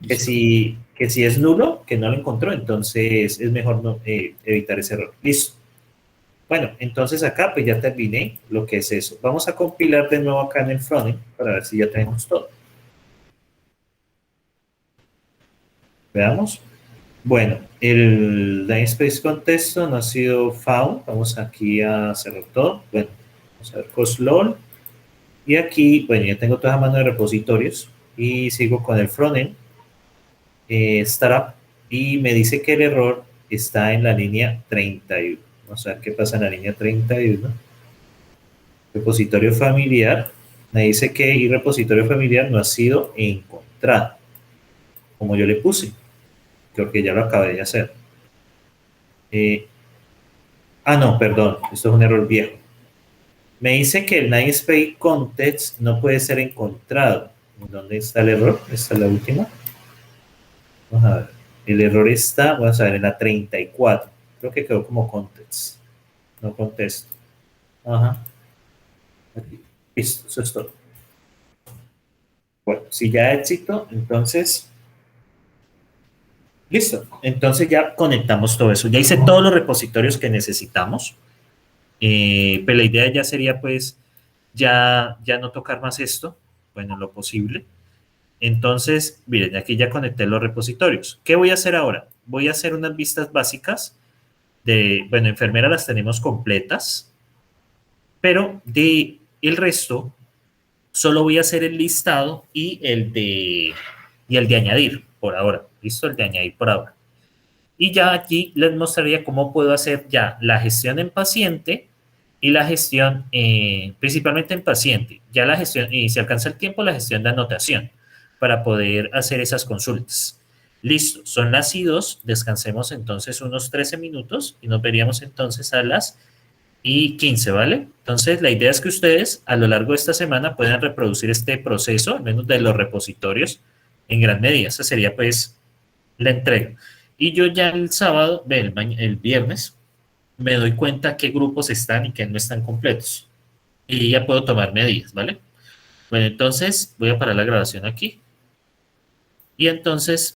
Que si es nulo, que no lo encontró, entonces es mejor evitar ese error. Listo. Bueno, entonces acá pues ya terminé lo que es eso. Vamos a compilar de nuevo acá en el frontend para ver si ya tenemos todo. Veamos. Bueno, el namespace contexto no ha sido found. Vamos aquí a cerrar todo. Bueno, vamos a ver coslol. Y aquí, bueno, ya tengo toda la mano de repositorios y sigo con el frontend. Startup, y me dice que el error está en la línea 31. Vamos a ver qué pasa en la línea 31. Repositorio familiar. Me dice que el repositorio familiar no ha sido encontrado, como yo le puse. Creo que ya lo acabé de hacer. No, perdón, esto es un error viejo. Me dice que el namespace context no puede ser encontrado. ¿Dónde está el error? Esta es la última. Vamos a ver. El error está, vamos a ver, en la 34. Creo que quedó como context. No contesto. Ajá. Aquí. Listo, eso es todo. Bueno, si ya éxito, entonces... Listo. Entonces ya conectamos todo eso. Ya hice todos los repositorios que necesitamos. Pero la idea ya sería, pues, ya no tocar más esto, bueno, lo posible. Entonces, miren, aquí ya conecté los repositorios. ¿Qué voy a hacer ahora? Voy a hacer unas vistas básicas bueno, enfermera las tenemos completas, pero de el resto solo voy a hacer el listado y el de añadir por ahora. ¿Listo? El de añadir por ahora. Y ya aquí les mostraría cómo puedo hacer ya la gestión en paciente y la gestión principalmente en paciente. Ya la gestión, y si alcanza el tiempo, la gestión de anotación para poder hacer esas consultas. Listo, son las I2, descansemos entonces unos 13 minutos y nos veríamos entonces a las I15, ¿vale? Entonces la idea es que ustedes a lo largo de esta semana puedan reproducir este proceso, al menos de los repositorios, en gran medida. Esa sería pues la entrega. Y yo ya el sábado, el viernes, me doy cuenta qué grupos están y qué no están completos. Y ya puedo tomar medidas, ¿vale? Bueno, entonces voy a parar la grabación aquí. Y entonces